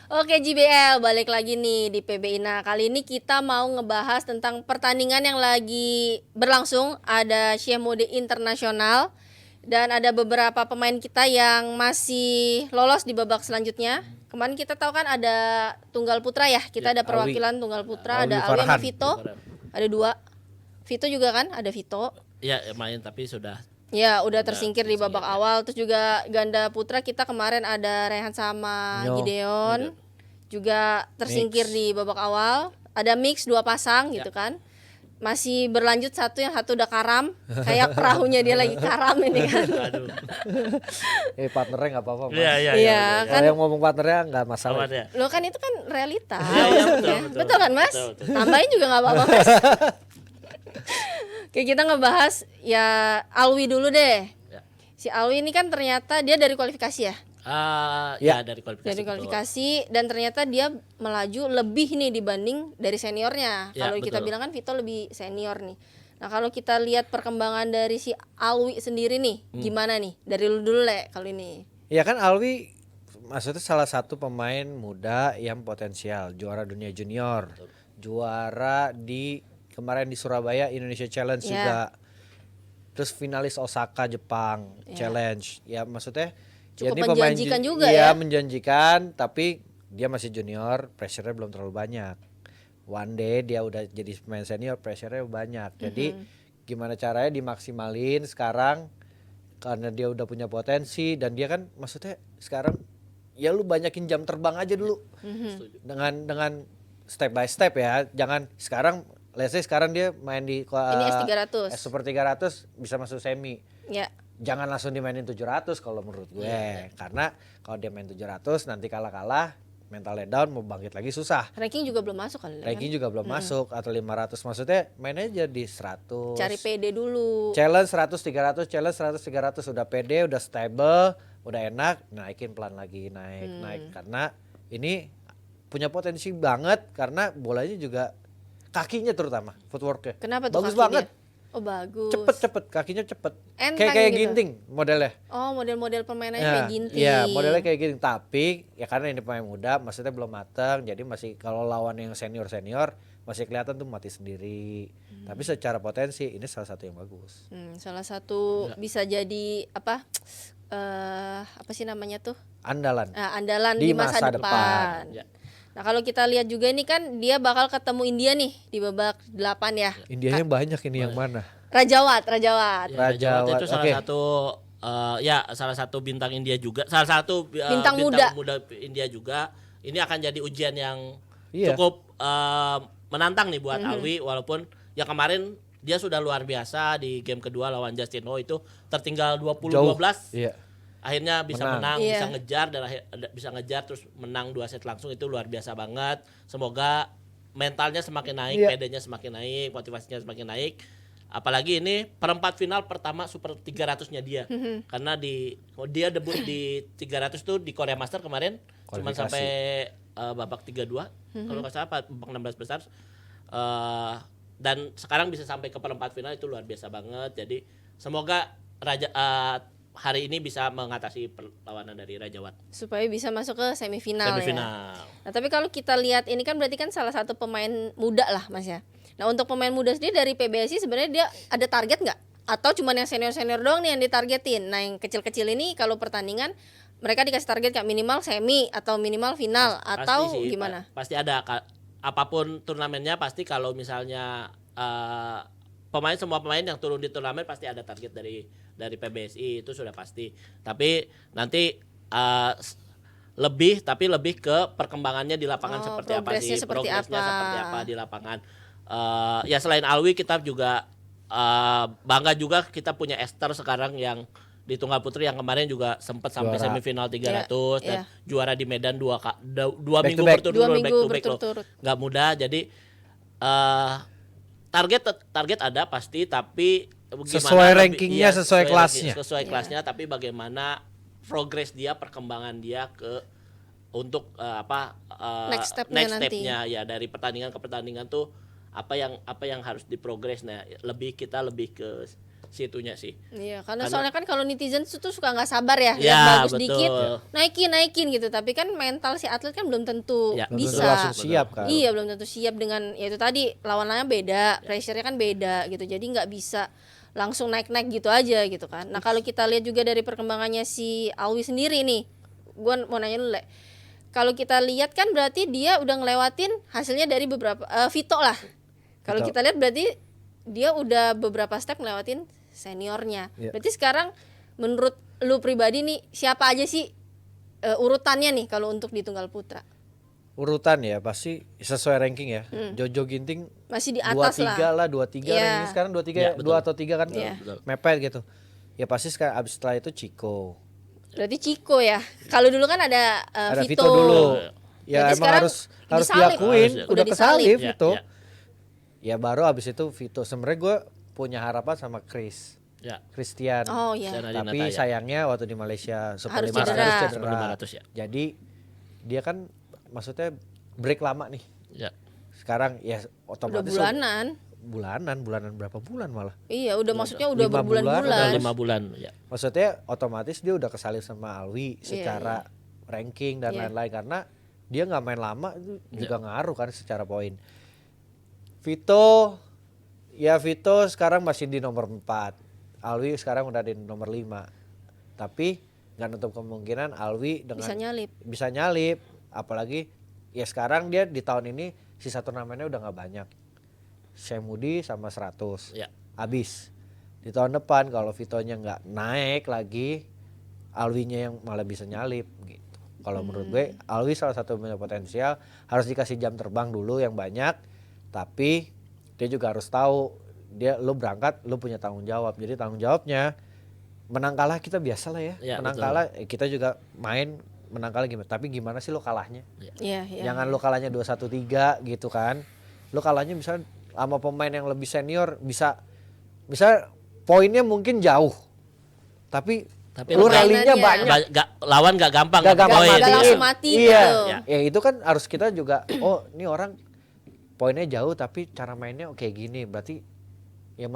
Oke JBL, balik lagi nih di PBI. Nah kali ini kita mau ngebahas tentang pertandingan yang lagi berlangsung. Ada Syekh Mode Internasional dan ada beberapa pemain kita yang masih lolos di babak selanjutnya. Kemarin kita tahu kan ada tunggal putra ya. Kita ada Alwi. perwakilan tunggal putra, Alwi ada Alwi sama Farhan. Vito. Ada dua. Vito juga kan, ada Vito. Ya main tapi sudah Ya udah tersingkir di babak awal. Terus juga ganda putra kita kemarin ada Rehan sama Nyo. Gideon juga tersingkir Mix. di babak awal. Ada mix dua pasang gitu kan. Masih berlanjut satu, yang satu udah karam. Kayak perahunya dia lagi karam ini kan. aduh. Partnernya nggak apa-apa, Mas. Iya Iya kan. Kalau yang ngomong partnernya nggak masalah. Aman ya. Lo kan itu kan realita. Iya, betul. Betul kan Mas? Betul. Tambahin juga nggak apa-apa Mas. Oke, kita ngebahas ya Alwi dulu deh. Ya. Si Alwi ini kan ternyata dia dari kualifikasi ya. Ya dari kualifikasi. Dari betul. kualifikasi dan ternyata dia melaju lebih nih dibanding dari seniornya. Ya, Kalau kita betul. bilang kan Vito lebih senior nih. Nah kalau kita lihat perkembangan dari si Alwi sendiri nih, gimana nih? Dari lu dulu Le kali ini. Ya kan Alwi maksudnya salah satu pemain muda yang potensial, juara dunia junior, juara di kemarin di Surabaya Indonesia Challenge Ya. juga. Terus finalis Osaka Jepang Challenge. Ya maksudnya Cukup ini pemain menjanjikan juga ya, ya. menjanjikan, tapi dia masih junior, pressure-nya belum terlalu banyak. One day dia udah jadi pemain senior, pressure-nya banyak. Jadi gimana caranya dimaksimalin sekarang karena dia udah punya potensi dan dia kan maksudnya sekarang ya lu banyakin jam terbang aja dulu. Dengan step by step ya. Jangan sekarang let's say sekarang dia main di Ini S300. Super 300 bisa masuk semi. Ya. Jangan langsung dimainin 700 kalau menurut gue. Karena kalau dia main 700 nanti kalah-kalah mentalnya down, mau bangkit lagi susah. Ranking juga belum masuk kali Le, Ranking juga belum masuk atau 500, maksudnya main aja di 100. Cari PD dulu. Challenge 100 300, challenge 100 300 udah pede, udah stable, udah enak, naikin pelan lagi naik karena ini punya potensi banget karena bolanya juga kakinya terutama footworknya. Kenapa tuh Bagus kaki banget. dia? Oh bagus. Cepet kakinya cepet. Enteng Kayak gitu. ginting modelnya. Oh model-model permainannya kayak ginting. Iya, modelnya kayak gini. Tapi ya karena ini pemain muda, maksudnya belum matang, jadi masih kalau lawan yang senior masih kelihatan tuh mati sendiri. Tapi secara potensi ini salah satu yang bagus. Salah satu bisa jadi apa sih namanya tuh? Andalan. Andalan Di di masa masa depan. Ya. Nah kalau kita lihat juga ini kan dia bakal ketemu India nih di babak 8 ya. Indianya banyak ini yang mana? Rajawat. Ya, Raja Jawat itu Wat, salah oke. satu salah satu bintang India juga, salah satu Bintang muda. India juga. Ini akan jadi ujian yang Iya. cukup menantang nih buat Alwi, walaupun ya kemarin dia sudah luar biasa di game kedua lawan Justin Ho itu tertinggal 20-12. Iya. Akhirnya bisa menang, Iya. bisa ngejar dan bisa ngejar terus menang 2 set langsung, itu luar biasa banget. Semoga mentalnya semakin naik, Iya. PD-nya semakin naik, motivasinya semakin naik. Apalagi ini perempat final pertama Super 300-nya dia. Karena dia debut di 300 tuh di Korea Master kemarin cuma Kualifikasi. sampai babak 32 kalau nggak salah, babak 16 besar. Dan sekarang bisa sampai ke perempat final, itu luar biasa banget. Jadi semoga hari ini bisa mengatasi perlawanan dari Raja Wat. Supaya bisa masuk ke semifinal. Ya. Semifinal. Nah tapi kalau kita lihat ini kan berarti kan salah satu pemain muda lah Mas ya. Nah untuk pemain muda sendiri dari PBSI sebenarnya dia ada target nggak? Atau cuma yang senior-senior doang nih yang ditargetin? Nah yang kecil-kecil ini kalau pertandingan mereka dikasih target kayak minimal semi atau minimal final atau Pasti sih, gimana? Pasti ada apapun turnamennya, pasti kalau misalnya semua pemain yang turun di turnamen pasti ada target dari PBSI, itu sudah pasti. Tapi nanti lebih ke perkembangannya di lapangan seperti apa sih, progresnya seperti apa di lapangan. Ya selain Alwi kita juga bangga juga kita punya Esther sekarang yang di tunggal putri yang kemarin juga sempat sampai Juara. semifinal 300 dan juara di Medan dua Back minggu to back. berturut-turut, Dua minggu back to back loh. berturut-turut. Nggak mudah, jadi target ada pasti, tapi gimana Sesuai rankingnya, sesuai kelasnya. sesuai kelasnya, tapi bagaimana progres dia, perkembangan dia untuk Next stepnya next nanti. stepnya ya, dari pertandingan ke pertandingan tuh apa yang harus diprogres. Nah kita lebih ke situnya sih. Iya, karena soalnya kan kalau netizen tuh suka nggak sabar ya, lihat Ya, bagus betul. dikit, naikin gitu. Tapi kan mental si atlet kan belum tentu Ya, Belum tentu bisa. langsung siap kan. Iya, belum tentu siap dengan ya itu tadi lawan-lawannya beda, pressure-nya kan beda gitu. Jadi nggak bisa langsung naik-naik gitu aja gitu kan. Nah, kalau kita lihat juga dari perkembangannya si Alwi sendiri nih. Gua mau nanya dulu, Le. Kalau kita lihat kan berarti dia udah ngelewatin hasilnya dari beberapa Vito lah. Kalau Vito. kita lihat berarti dia udah beberapa step ngelewatin seniornya. Iya. Berarti sekarang menurut lu pribadi nih siapa aja sih urutannya nih kalau untuk di tunggal putra? Urutan ya pasti sesuai ranking ya. Jojo Ginting Masih di atas 23 lah. lah, 23 Iya. ranking sekarang 23 Ya, 2 betul. atau 3 kan Iya. Betul. mepet gitu. Ya pasti sekarang abis setelah itu Chico. Berarti Chico ya. Kalau dulu kan ada Ada Vito. Vito dulu. Ya Berarti emang sekarang harus disalib. diakuin Harus, udah udah kesalip disalib. Ya, Vito. ya. Ya baru abis itu Vito. Sebenarnya gue punya harapan sama Ya. Christian. Oh iya. Sana di Tapi Nataya. sayangnya waktu di Malaysia Super Harus 500 cedera. cedera. Super 500 ya. Jadi dia kan maksudnya break lama nih. Ya. Sekarang ya Udah otomatis bulanan. berapa bulan malah. Iya, udah maksudnya udah 5 bulan, berbulan-bulan. Udah 5 bulan ya. Maksudnya otomatis dia udah kesalip sama Alwi secara ranking dan Iya. lain-lain karena dia nggak main lama itu juga ngaruh kan secara poin. Vito sekarang masih di nomor 4. Alwi sekarang udah di nomor 5. Tapi nggak nutup kemungkinan Alwi dengan Bisa nyalip. bisa nyalip, apalagi ya sekarang dia di tahun ini sisa turnamennya udah nggak banyak. Syemudi sama 100 Ya. habis. Di tahun depan kalau Vitonya nggak naik lagi, Alwinya yang malah bisa nyalip gitu. Kalau menurut gue Alwi salah satu punya potensial, harus dikasih jam terbang dulu yang banyak, tapi dia juga harus tahu lu berangkat lu punya tanggung jawab. Jadi tanggung jawabnya menang kalah kita biasa lah ya. Ya, Menang betul. kalah kita juga main menang kalah gimana, tapi gimana sih lu kalahnya? Iya, iya. Jangan lu kalahnya 2-1-3 gitu kan. Lu kalahnya misalnya sama pemain yang lebih senior bisa poinnya mungkin jauh. Tapi lu rallynya permainannya. banyak. Lawan gak gampang. Gak gampang poin. Nggak langsung mati Iya. gitu. Ya itu kan harus kita juga ini orang poinnya jauh tapi cara mainnya kayak gini. Berarti ya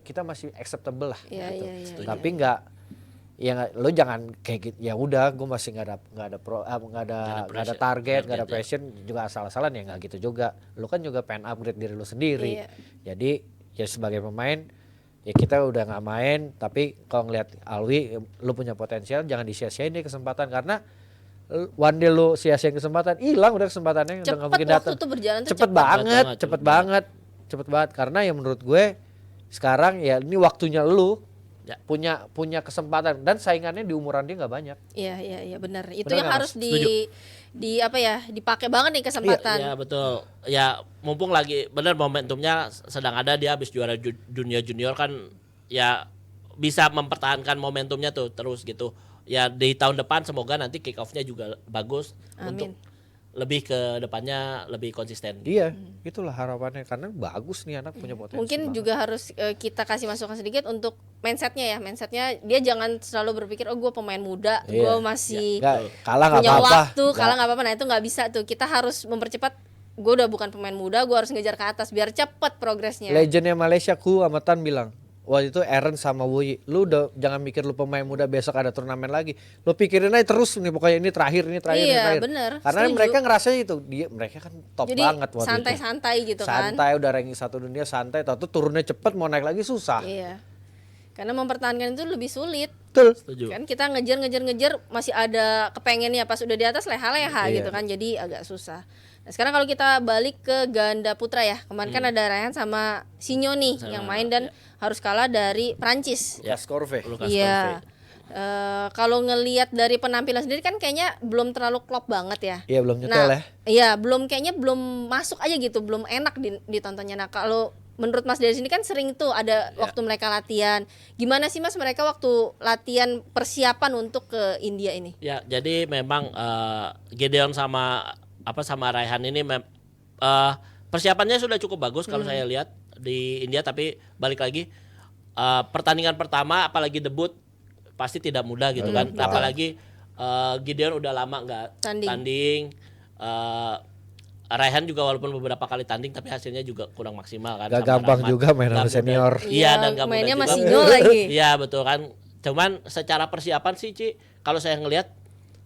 kita masih acceptable lah Iya, gitu. iya, iya, Tapi lu jangan kayak gitu. Ya udah gue masih nggak ada target, nggak ada pressure, passion juga asal-asalan ya nggak gitu juga. Lu kan juga pengen upgrade diri lu sendiri. Iya. Jadi ya sebagai pemain ya kita udah nggak main, tapi kalau ngelihat Alwi lu punya potensial jangan disia-siain deh kesempatan karena one day lu sia-siain kesempatan hilang udah kesempatannya udah nggak mungkin datang. Waktu tuh berjalan tuh cepet banget. banget karena ya menurut gue sekarang ya ini waktunya lu Ya. punya kesempatan dan saingannya di umuran dia nggak banyak. Iya benar. Itu Benar yang nggak, harus Mas? di apa ya? Dipakai banget nih kesempatan. Ya betul. Ya mumpung lagi benar momentumnya sedang ada, dia habis juara dunia junior kan, ya bisa mempertahankan momentumnya tuh terus gitu. Ya di tahun depan semoga nanti kick off-nya juga bagus. Amin. Untuk lebih ke depannya lebih konsisten. Iya, itulah harapannya karena bagus nih anak punya potensi. Mungkin banget. juga harus kita kasih masukan sedikit untuk mindsetnya ya. Mindsetnya dia jangan selalu berpikir gue pemain muda, Iya. gue masih Nggak, kalah nggak punya apa-apa. waktu, kalah nggak apa-apa. Nah itu nggak bisa tuh. Kita harus mempercepat. Gue udah bukan pemain muda, gue harus ngejar ke atas biar cepet progresnya. Legendnya Malaysia sama Tan bilang waktu itu Aaron sama Woi, lu udah jangan mikir lu pemain muda besok ada turnamen lagi. Lu pikirin aja terus nih pokoknya ini terakhir. Iya, bener, Karena setuju. mereka ngerasa itu mereka kan top Jadi banget waktu itu. santai-santai gitu kan. Santai udah ranking 1 dunia santai, tahu turunnya cepet mau naik lagi susah. Iya. Karena mempertahankan itu lebih sulit. Betul. Setuju. Kan kita ngejar masih ada kepengennya pas udah di atas leha-leha Iya. gitu kan. Jadi agak susah. Nah, sekarang kalau kita balik ke ganda putra ya. Kemarin kan ada Ryan sama Sinyo nih yang main dan harus kalah dari Prancis. Ya, Scorve. Lucas Iya. Convey. Kalau ngelihat dari penampilan sendiri kan kayaknya belum terlalu klop banget ya. Iya, belum nyetel ya. Iya, kayaknya belum masuk aja gitu, belum enak ditontonnya. Nah, kalau menurut Mas dari sini kan sering tuh ada waktu mereka latihan. Gimana sih Mas mereka waktu latihan persiapan untuk ke India ini? Ya, jadi memang Gideon sama Raihan ini persiapannya sudah cukup bagus kalau saya lihat di India, tapi balik lagi pertandingan pertama apalagi debut pasti tidak mudah gitu kan. Apalagi Gideon udah lama nggak tanding. Raihan juga walaupun beberapa kali tanding tapi hasilnya juga kurang maksimal kan. Gak sama gampang Rahmat. juga main sama Gak mudah. senior. Iya dan gak mudah mainnya juga. masih Sinyo lagi. Iya betul kan. Cuman secara persiapan sih Ci, kalau saya ngelihat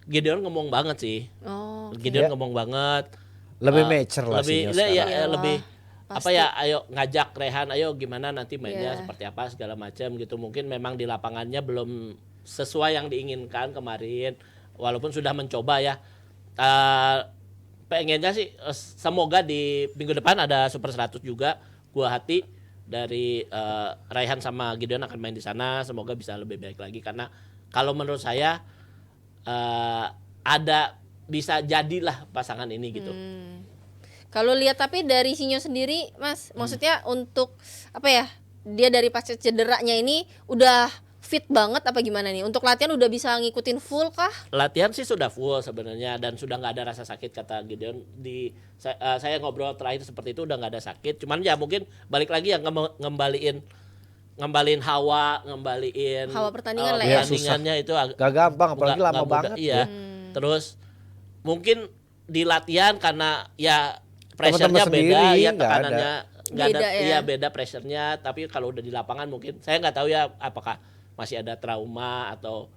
Gideon ngomong banget sih. Oh, Gideon Ya. ngomong banget. Lebih Uh, mature lah lebih Sinyo ya, sekarang. Iyalah, lebih apa pasti. ya, ayo ngajak Rehan, ayo gimana nanti mainnya Iya. seperti apa segala macam gitu. Mungkin memang di lapangannya belum sesuai yang diinginkan kemarin walaupun sudah mencoba ya. Pengennya sih semoga di minggu depan ada Super 100 juga. Gua hati dari Raihan sama Gideon akan main di sana, semoga bisa lebih baik lagi karena kalau menurut saya ada bisa jadilah pasangan ini gitu. Kalau lihat tapi dari Sinyo sendiri, Mas, maksudnya untuk apa ya? Dia dari pasca cederanya ini udah fit banget apa gimana nih? Untuk latihan udah bisa ngikutin full kah? Latihan sih sudah full sebenarnya dan sudah nggak ada rasa sakit kata Gideon saya ngobrol terakhir seperti itu udah nggak ada sakit. Cuman ya mungkin balik lagi yang ngembaliin hawa pertandingan lah ya. pertandingannya itu Gak gampang apalagi lama banget. Iya. Terus mungkin di latihan karena ya Teman-teman pressure-nya beda sendiri, ya nggak tekanannya nggak ada, Beda ya. iya beda pressure-nya tapi kalau udah di lapangan mungkin saya nggak tahu ya apakah masih ada trauma atau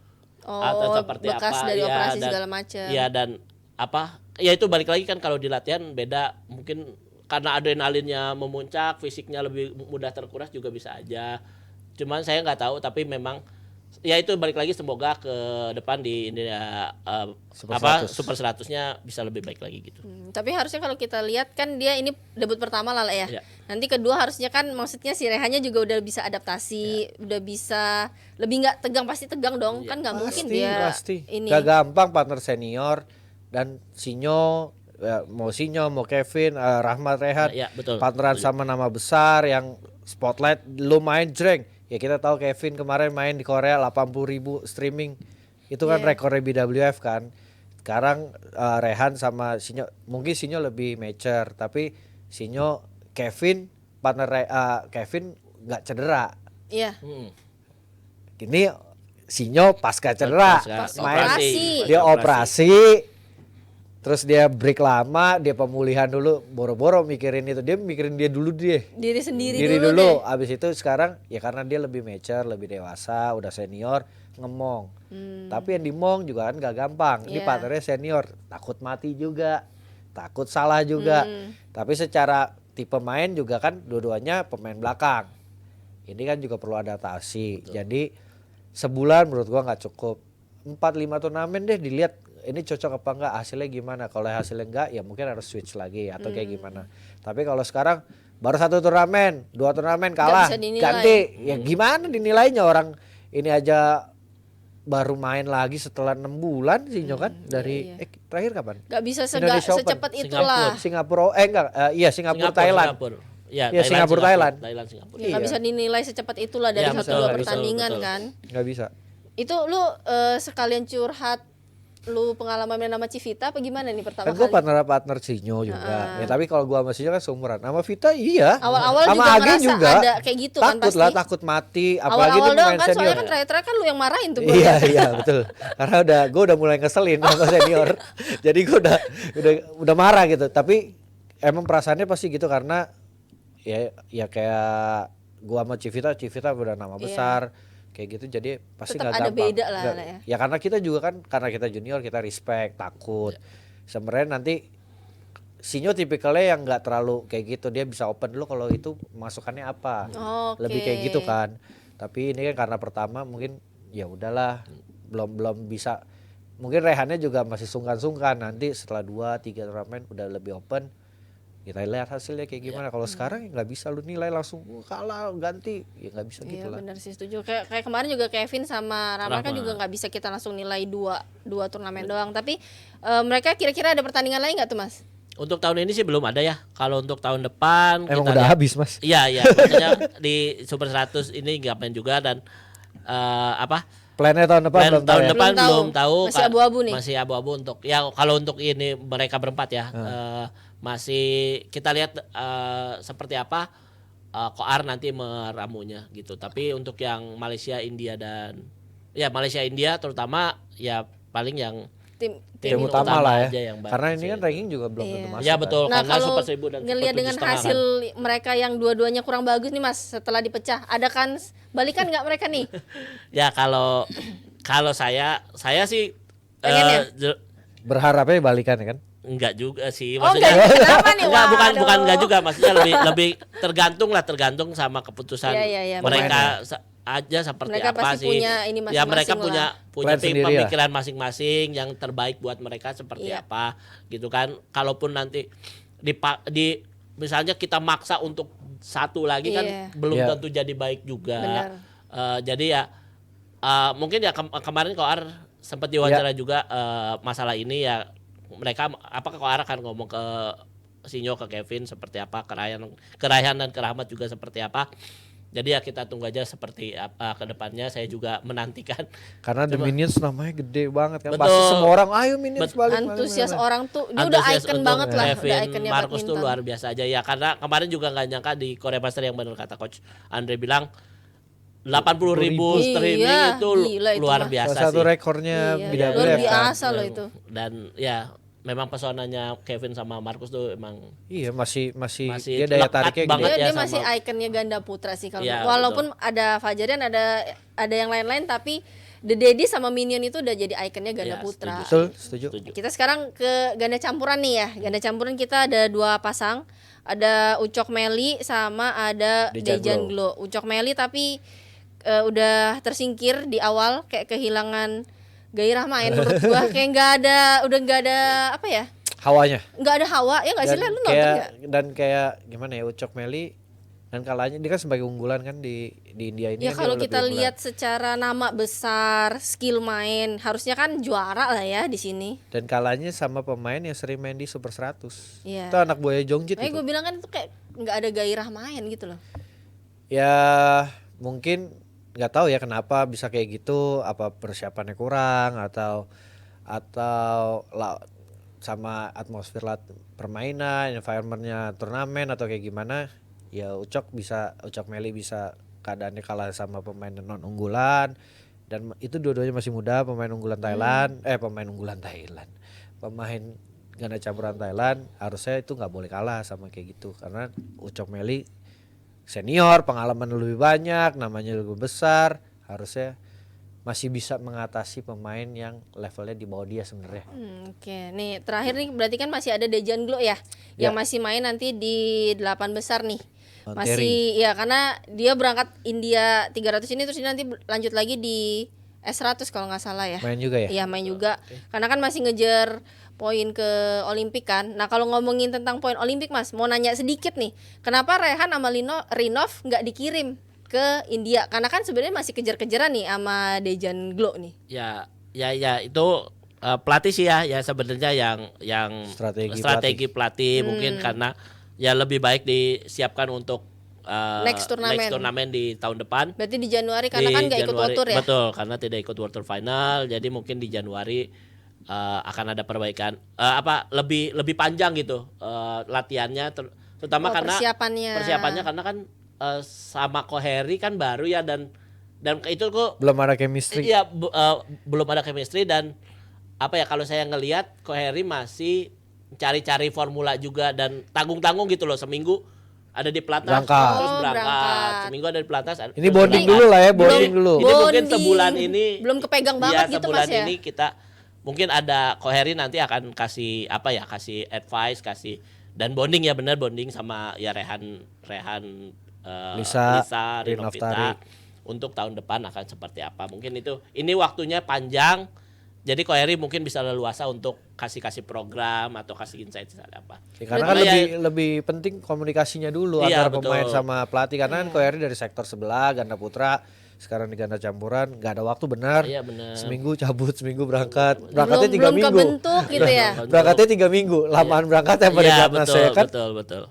seperti bekas apa dari ya, operasi dan, segala macam. ya dan apa ya itu balik lagi kan kalau di latihan beda mungkin karena adrenalinnya memuncak fisiknya lebih mudah terkuras juga bisa aja cuman saya nggak tahu tapi memang ya itu balik lagi semoga ke depan di India Super 100. Super 100-nya bisa lebih baik lagi gitu. Tapi harusnya kalau kita lihat kan dia ini debut pertama lah ya. Iya. Nanti kedua harusnya kan maksudnya si Rehannya juga udah bisa adaptasi, udah bisa lebih nggak tegang pasti tegang dong. Kan nggak mungkin dia Pasti. ini. Gak gampang partner senior dan Sinyo ya, mau Sinyo mau Kevin Rahmat Rehan Ya, betul. partneran sama nama besar yang spotlight lu main jreng ya kita tahu Kevin kemarin main di Korea 80.000 streaming itu kan Yeah. rekor BWF kan sekarang Rehan sama Sinyo mungkin Sinyo lebih mature tapi Sinyo Kevin partner Kevin nggak cedera Iya. ini Sinyo pasca cedera Pasca main operasi. dia operasi terus dia break lama dia pemulihan dulu boro-boro mikirin itu dia mikirin dia dulu Diri sendiri diri dulu. dulu abis itu sekarang ya karena dia lebih mature lebih dewasa udah senior ngemong tapi yang dimong juga kan gak gampang ini Iya. partnernya senior takut mati juga takut salah juga tapi secara tipe main juga kan dua-duanya pemain belakang ini kan juga perlu adaptasi jadi sebulan menurut gua nggak cukup 4-5 turnamen deh dilihat ini cocok apa enggak hasilnya gimana kalau hasilnya enggak ya mungkin harus switch lagi atau kayak gimana tapi kalau sekarang baru 1 turnamen 2 turnamen kalah bisa dinilai. ganti ya gimana dinilainya orang ini aja baru main lagi setelah 6 bulan sih kan dari iya. terakhir kapan Nggak bisa Indonesia Open. secepat itulah. Singapura iya Singapura Thailand Ya, Iya, Singapura, Thailand. Singapura. Ya, nggak Iya. bisa dinilai secepat itulah dari Iya, satu betul, dua betul, pertandingan betul. kan. nggak bisa Itu lu sekalian curhat lu pengalaman main sama Civita apa gimana nih pertama kan gue kali? partner Sinyo juga ya tapi kalau gue sama Sinyo kan seumuran sama Vita iya Awal-awal sama juga Agi ngerasa juga ada kayak gitu kan takut pasti. lah takut mati apalagi Awal-awal dia doang pemain kan soalnya senior kan terakhir-terakhir kan lu yang marahin tuh gua iya lihat. iya betul karena gue udah mulai ngeselin sama senior jadi gue udah marah gitu tapi emang perasaannya pasti gitu karena ya kayak gue sama Civita udah nama Iya. besar kayak gitu jadi pasti Tetap nggak ada gampang beda lah, Nggak- lah ya. ya karena kita juga kan karena kita junior kita respect takut sebenarnya nanti Sinyo tipikalnya yang nggak terlalu kayak gitu dia bisa open dulu kalau itu masukannya apa Oke. lebih kayak gitu kan tapi ini kan karena pertama mungkin ya udahlah belum bisa mungkin Rehannya juga masih sungkan-sungkan nanti setelah 2-3 turnamen udah lebih open kita lihat hasilnya kayak gimana kalau sekarang ya nggak bisa lu nilai langsung kalah ganti ya nggak bisa gitu Iya lah benar sih setuju. Kayak kemarin juga Kevin sama Rama kan Rahmat. juga nggak bisa kita langsung nilai dua turnamen doang. Tapi mereka kira-kira ada pertandingan lain nggak tuh Mas? Untuk tahun ini sih belum ada ya. Kalau untuk tahun depan emang kita udah lihat- habis mas Iya, makanya di Super 100 ini nggak main juga dan plannya tahun depan plan belum tahu tahun ya depan Belum tahu. belum tahu. Masih abu-abu nih. Masih abu-abu untuk ya kalau untuk ini mereka berempat ya. Masih kita lihat seperti apa Koar nanti meramunya gitu. Tapi untuk yang Malaysia, India dan ya Malaysia India terutama ya paling yang tim itu. utama lah aja ya. yang Karena ini bagus kan ya. ranking juga belum tentu masuk. Ya betul, Nah, karena kalau Super 1000 dan ngelihat Super dengan 7,5 hasil mereka yang dua-duanya kurang bagus nih Mas setelah dipecah, ada kan balikan nggak mereka nih? Ya kalau saya sih Pengen ya? Berharapnya balikan ya kan. enggak juga sih Oh, maksudnya. enggak, kenapa nih? Enggak, bukan Waduh. enggak juga, maksudnya lebih tergantung sama keputusan Iya, mereka aja seperti Mereka apa pasti sih. punya ini Ya mereka masing-masing punya Plan sendiri lah. pemikiran masing-masing yang terbaik buat mereka seperti Iya. apa gitu kan. Kalaupun nanti di misalnya kita maksa untuk satu lagi kan Iya. belum Iya. tentu jadi baik juga. Benar. Jadi ya mungkin ya kemarin Koar sempat diwawancara juga masalah ini ya, mereka apakah Koar akan ngomong ke Sinyo, ke Kevin seperti apa, Raihan dan ke Rahmat juga seperti apa. Jadi ya kita tunggu aja seperti apa ke depannya. Saya juga menantikan. Karena The Minions namanya gede banget kan. Betul. Pasti semua orang ayo Minions balik. Antusias balik. orang tuh dia udah Antusias icon untuk banget lah, udah Kevin ikonnya Marcus tuh badminton. luar biasa aja ya, karena kemarin juga nggak nyangka di Korea Master yang benar kata Coach Andre bilang 80.000 streaming Iya, itu gila itu luar mah. biasa Salah satu sih. rekornya Iya, BWF luar kan. biasa loh itu. Dan ya memang pesonanya Kevin sama Marcus tuh emang Iya masih Masih dia daya lekat tariknya banget gede. Dia, ya dia masih sama- ikonnya ganda putra sih kalau Iya, walaupun ada Fajarian, ada yang lain-lain, tapi The Daddy sama Minion itu udah jadi ikonnya ganda Iya, putra. Betul, setuju. Kita sekarang ke ganda campuran nih ya. Ganda campuran kita ada 2 pasang. Ada Ucok Meli sama ada Dejan Dejan Glo. Ucok Meli tapi udah tersingkir di awal, kayak kehilangan gairah main menurut gua. Kayak udah nggak ada apa ya? Hawanya. Nggak ada hawa ya nggak sih, Dan lu nonton kayak nggak? kayak gimana ya, Ucok Meli dan kalahnya dia kan sebagai unggulan kan di India ini Ya kan kalau dia kita lebih unggulan. lihat secara nama besar, skill main, harusnya kan juara lah ya di sini. Dan kalahnya sama pemain yang sering main di Super 100. Iya. Itu anak buaya Jongjit itu. Gue bilang kan itu kayak nggak ada gairah main gitu loh. Ya mungkin nggak tahu ya kenapa bisa kayak gitu, apa persiapannya kurang atau sama atmosfer permainan, environmentnya turnamen atau kayak gimana. Ya Ucok Meli bisa keadaannya kalah sama pemain non unggulan, dan itu dua-duanya masih muda, pemain ganda campuran Thailand. Harusnya itu nggak boleh kalah sama kayak gitu, karena Ucok Meli senior, pengalaman lebih banyak, namanya lebih besar, harusnya masih bisa mengatasi pemain yang levelnya di bawah dia sebenarnya. Oke, nih terakhir nih berarti kan masih ada Dejan Glo ya, yang masih main nanti di 8 besar nih. Masih ya, karena dia berangkat India 300 ini, terus ini nanti lanjut lagi di S100 kalau nggak salah ya. Main juga ya? Iya, main juga. Karena kan masih ngejar poin ke Olimpik kan. Nah, kalau ngomongin tentang poin Olimpik Mas, mau nanya sedikit nih. Kenapa Rehan sama Rinov nggak dikirim ke India? Karena kan sebenarnya masih kejar-kejaran nih sama Dejan Glo nih. Ya itu pelatih sih ya sebenarnya yang strategi pelatih mungkin, karena ya lebih baik disiapkan untuk Next turnamen di tahun depan. Berarti di Januari, karena kan nggak ikut World Tour ya. Betul, karena tidak ikut World Tour final, jadi mungkin di Januari akan ada perbaikan, lebih panjang gitu latihannya, terutama karena persiapannya karena kan sama Koheri kan baru ya, dan itu kok Belum ada chemistry. iya belum ada chemistry, dan kalau saya ngelihat Koheri masih cari-cari formula juga, dan tanggung-tanggung gitu loh, seminggu ada di pelatnas Berangkat. terus berangkat. Berangkat. Seminggu ada di pelatnas. Ini terus bonding berangkat. dulu lah ya, bonding Belum- dulu. Ini mungkin Bonding. sebulan ini Belum kepegang banget ya, gitu, sebulan Mas, ya? ini kita mungkin ada Koheri nanti akan kasih kasih advice, dan bonding ya, benar bonding sama ya Rehan Lisa, Rinovita untuk tahun depan akan seperti apa. Mungkin ini waktunya panjang. Jadi Koheri mungkin bisa leluasa untuk kasih program atau kasih insight apa. Ya, karena kan Berarti lebih penting komunikasinya dulu Iya, antara pemain betul. sama pelatih, karena kan Koheri dari sektor sebelah ganda putra, sekarang di ganda campuran nggak ada waktu benar. Iya, benar. Seminggu cabut, seminggu berangkat. Berangkatnya 3 belum minggu. kebentuk gitu ya. Berangkatnya 3 minggu. Lamaan berangkat yang pada Iya, Jatnas ya kan. betul.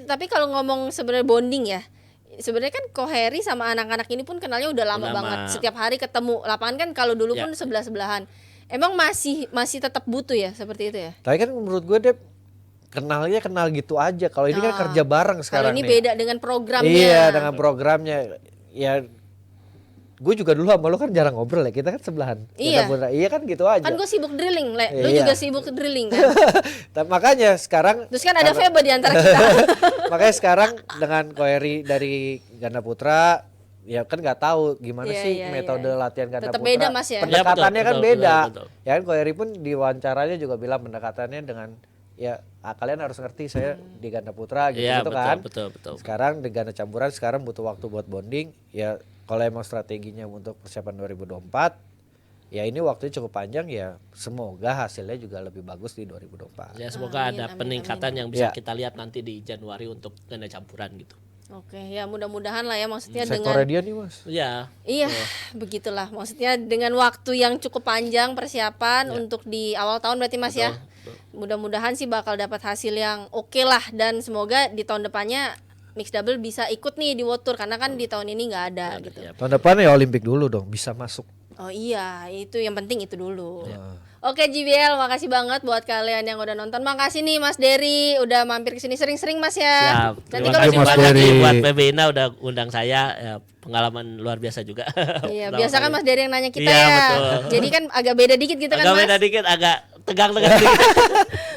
Tapi kalau ngomong sebenarnya bonding ya, sebenarnya kan Koheri sama anak-anak ini pun kenalnya udah lama Lama. banget. Setiap hari ketemu lapangan kan, kalau dulu Ya. pun sebelah-sebelahan. Emang masih tetap butuh ya seperti itu ya? Tapi kan menurut gue Dep, kenal gitu aja. Kalau ini kan kerja bareng Kalau sekarang ini nih. beda dengan programnya. Iya, dengan programnya. Ya gue juga dulu sama lo kan jarang ngobrol ya, kita kan sebelahan. Iya. Iya kan gitu aja. Kan gue sibuk drilling, Le. Lu Iya. juga sibuk drilling kan. Makanya sekarang Terus kan ada Feba di antara kita. makanya sekarang dengan Koeri dari ganda putra ya kan nggak tahu gimana Iya, sih iya, metode iya. latihan ganda Tetap putra. beda, Mas, ya? Pendekatannya Iya, kan betul, beda. betul. Ya kan Koeri pun di wawancaranya juga bilang pendekatannya dengan ya kalian harus ngerti saya di ganda putra gitu, Iya, gitu betul, kan. betul. Sekarang di ganda campuran sekarang butuh waktu buat bonding ya, kalau emang strateginya untuk persiapan 2024 ya ini waktunya cukup panjang ya, semoga hasilnya juga lebih bagus di 2024. Ya semoga Amin, ada amin, peningkatan amin. yang bisa Ya. kita lihat nanti di Januari untuk ganda campuran gitu. Oke, ya mudah-mudahan lah ya, maksudnya Sektornya dengan dia nih Mas. Iya. iya, begitulah. Maksudnya dengan waktu yang cukup panjang persiapan Ya. untuk di awal tahun berarti Mas ya. Mudah-mudahan sih bakal dapat hasil yang oke lah, dan semoga di tahun depannya mix double bisa ikut nih di World Tour, karena kan di tahun ini nggak ada gitu. Ya. Tahun depan ya Olimpik dulu dong, bisa masuk. Oh iya, itu yang penting itu dulu. Oke JBL, makasih banget buat kalian yang udah nonton. Makasih nih Mas Dery udah mampir ke sini sering-sering Mas ya. Siap. Nanti Terima kalau kasih Mas banyak Dery. nih buat PB Ina udah undang saya, ya, pengalaman luar biasa juga. iya, Pertama biasa kan kali. Mas Dery yang nanya kita Iya, ya. betul. Jadi kan agak beda dikit gitu kan Agak Mas. beda dikit, agak tegang-tegang dikit.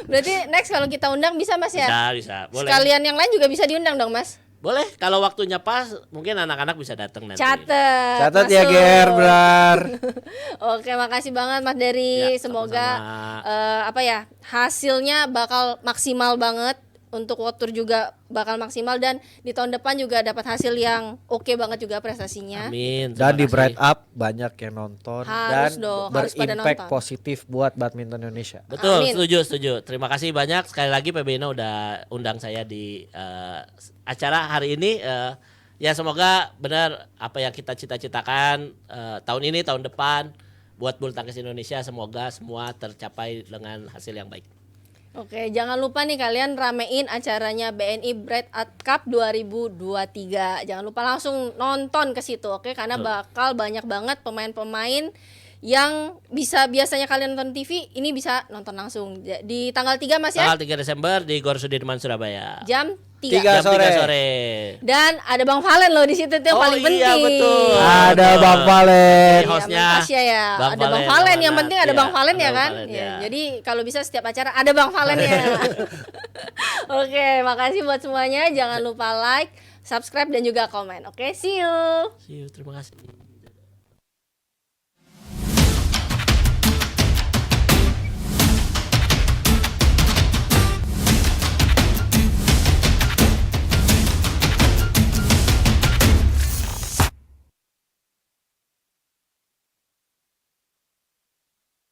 Berarti next kalau kita undang bisa Mas ya? Bisa, boleh. Sekalian yang lain juga bisa diundang dong Mas. Boleh, kalau waktunya pas mungkin anak-anak bisa datang nanti. Catat Catat ya masuk. Gerbrar. Oke, makasih banget Mas Dery. Ya, Semoga sama-sama. apa ya, hasilnya bakal maksimal banget. Untuk World Tour juga bakal maksimal, dan di tahun depan juga dapat hasil yang oke banget juga prestasinya. Amin. Dan di terima Bright kasih. Up banyak yang nonton Harus dan dong, harus pada berimpact nonton. positif buat badminton Indonesia. Betul, Amin. setuju. Terima kasih banyak sekali lagi PB Ina udah undang saya di acara hari ini. Ya semoga benar apa yang kita cita-citakan tahun ini, tahun depan buat bulu tangkis Indonesia, semoga semua tercapai dengan hasil yang baik. Oke, jangan lupa nih kalian ramein acaranya BNI Bright Up Cup 2023. Jangan lupa langsung nonton ke situ, oke? Karena bakal banyak banget pemain-pemain yang biasanya kalian nonton TV, ini bisa nonton langsung. Di tanggal 3 Mas ya? Tanggal 3 Desember di Gor Sudirman Surabaya. Jam 3. Tiga. Jam 3 sore. sore. Dan ada Bang Valen loh di situ, itu yang Oh, paling iya, penting. betul. Ada Betul. Bang Valen. Ini hostnya Iya, Tasya ya. Bang Ada Bang Valen, Valen, Bang yang Nat. penting ada Iya, Bang Valen ada ya Bang kan? Valen, Ya, ya. jadi kalau bisa setiap acara ada Bang Valen ya. Oke, makasih buat semuanya. Jangan lupa like, subscribe dan juga komen. Oke, see you. See you, terima kasih.